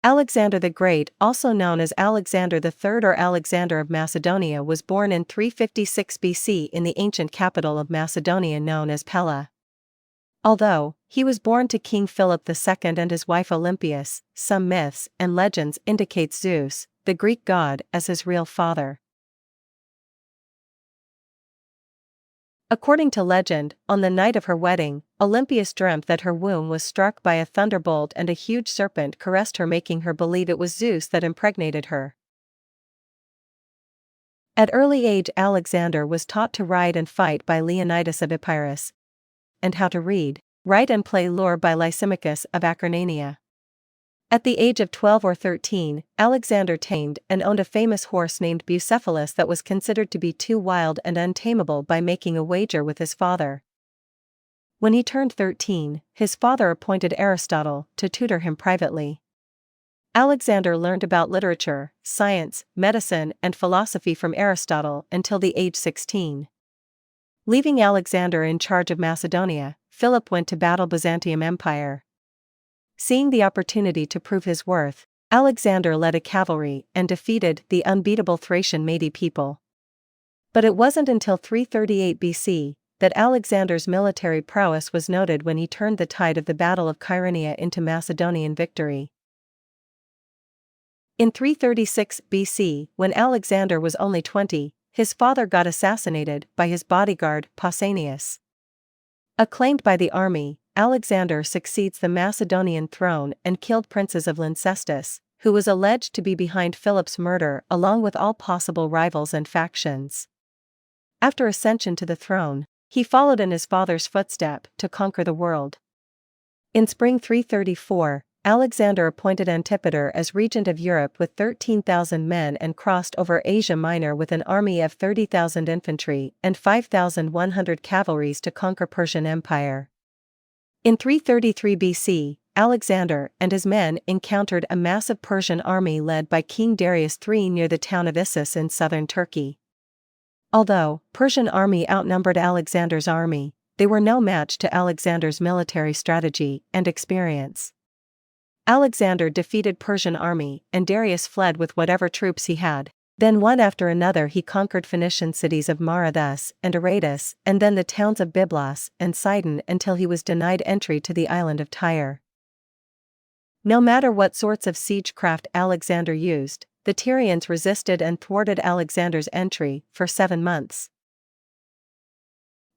Alexander the Great, also known as Alexander III or Alexander of Macedonia, was born in 356 BC in the ancient capital of Macedonia known as Pella. Although he was born to King Philip II and his wife Olympias, some myths and legends indicate Zeus, the Greek god, as his real father. According to legend, on the night of her wedding, Olympias dreamt that her womb was struck by a thunderbolt and a huge serpent caressed her, making her believe it was Zeus that impregnated her. At early age, Alexander was taught to ride and fight by Leonidas of Epirus, and how to read, write and play lore by Lysimachus of Acarnania. At the age of 12 or 13, Alexander tamed and owned a famous horse named Bucephalus that was considered to be too wild and untamable by making a wager with his father. When he turned 13, his father appointed Aristotle to tutor him privately. Alexander learned about literature, science, medicine, and philosophy from Aristotle until the age 16. Leaving Alexander in charge of Macedonia, Philip went to battle Byzantium Empire. Seeing the opportunity to prove his worth, Alexander led a cavalry and defeated the unbeatable Thracian Mede people. But it wasn't until 338 BC that Alexander's military prowess was noted when he turned the tide of the Battle of Kyrenia into Macedonian victory. In 336 BC, when Alexander was only 20, his father got assassinated by his bodyguard Pausanias. Acclaimed by the army, Alexander succeeds the Macedonian throne and killed princes of Lyncestis, who was alleged to be behind Philip's murder, along with all possible rivals and factions. After ascension to the throne, he followed in his father's footstep to conquer the world. In spring 334, Alexander appointed Antipater as regent of Europe with 13,000 men and crossed over Asia Minor with an army of 30,000 infantry and 5,100 cavalry to conquer Persian Empire. In 333 BC, Alexander and his men encountered a massive Persian army led by King Darius III near the town of Issus in southern Turkey. Although Persian army outnumbered Alexander's army, they were no match to Alexander's military strategy and experience. Alexander defeated Persian army and Darius fled with whatever troops he had. Then one after another he conquered Phoenician cities of Marathus and Aradus, and then the towns of Byblos and Sidon until he was denied entry to the island of Tyre. No matter what sorts of siegecraft Alexander used, the Tyrians resisted and thwarted Alexander's entry for 7 months.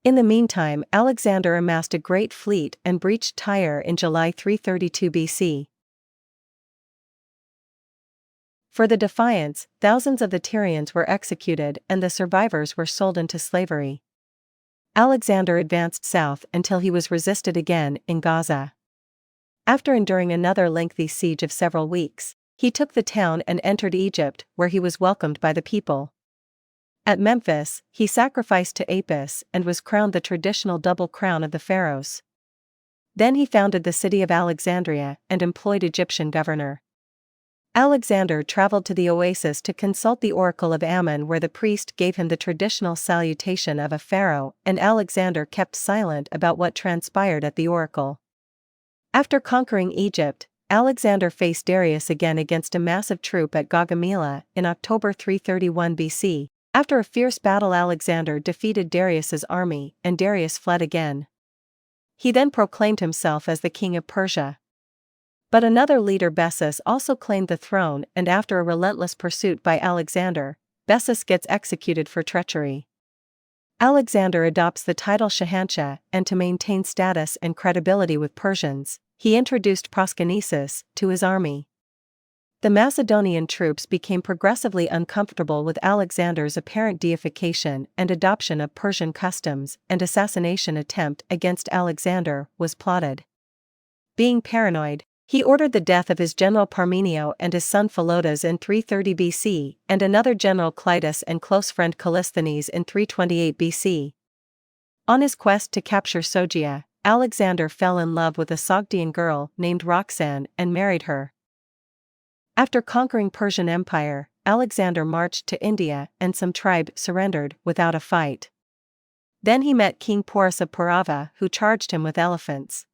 In the meantime, Alexander amassed a great fleet and breached Tyre in July 332 BC. For the defiance, thousands of the Tyrians were executed and the survivors were sold into slavery. Alexander advanced south until he was resisted again in Gaza. After enduring another lengthy siege of several weeks, he took the town and entered Egypt, where he was welcomed by the people. At Memphis, he sacrificed to Apis and was crowned the traditional double crown of the pharaohs. Then he founded the city of Alexandria and employed Egyptian governor. Alexander traveled to the oasis to consult the oracle of Ammon, where the priest gave him the traditional salutation of a pharaoh, and Alexander kept silent about what transpired at the oracle. After conquering Egypt, Alexander faced Darius again against a massive troop at Gaugamela in October 331 BC. After a fierce battle, Alexander defeated Darius's army, and Darius fled again. He then proclaimed himself as the king of Persia. But another leader, Bessus, also claimed the throne, and after a relentless pursuit by Alexander, Bessus gets executed for treachery. Alexander adopts the title Shahanshah, and to maintain status and credibility with Persians, he introduced proskynesis to his army. The Macedonian troops became progressively uncomfortable with Alexander's apparent deification and adoption of Persian customs, and assassination attempt against Alexander was plotted. Being paranoid, he ordered the death of his general Parmenio and his son Philotas in 330 BC, and another general Clitus and close friend Callisthenes in 328 BC. On his quest to capture Sogia, Alexander fell in love with a Sogdian girl named Roxanne and married her. After conquering Persian Empire, Alexander marched to India and some tribe surrendered without a fight. Then he met King Porus of Parava, who charged him with elephants.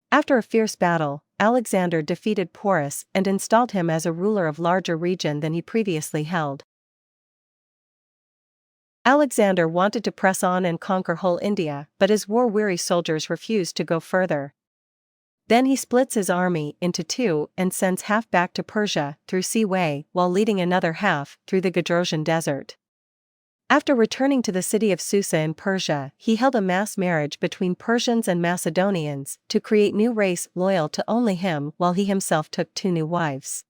After a fierce battle, Alexander defeated Porus and installed him as a ruler of larger region than he previously held. Alexander wanted to press on and conquer whole India, but his war-weary soldiers refused to go further. Then he splits his army into two and sends half back to Persia through Sea Way while leading another half through the Gedrosian desert. After returning to the city of Susa in Persia, he held a mass marriage between Persians and Macedonians to create new race loyal to only him, while he himself took 2 new wives.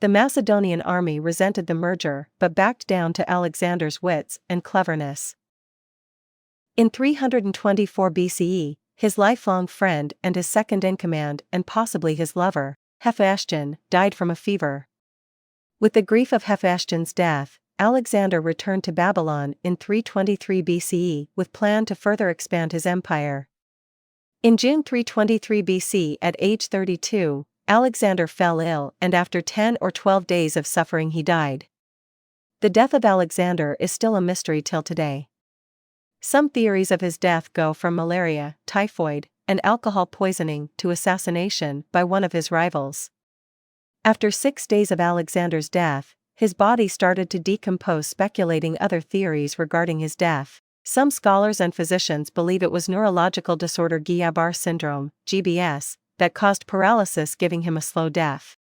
The Macedonian army resented the merger but backed down to Alexander's wits and cleverness. In 324 BCE, his lifelong friend and his second-in-command and possibly his lover, Hephaestion, died from a fever. With the grief of Hephaestion's death, Alexander returned to Babylon in 323 BCE with plan to further expand his empire. In June 323 BC, at age 32, Alexander fell ill, and after 10 or 12 days of suffering he died. The death of Alexander is still a mystery till today. Some theories of his death go from malaria, typhoid, and alcohol poisoning to assassination by one of his rivals. After 6 days of Alexander's death, his body started to decompose, speculating other theories regarding his death. Some scholars and physicians believe it was neurological disorder Guillain-Barré syndrome, GBS, that caused paralysis, giving him a slow death.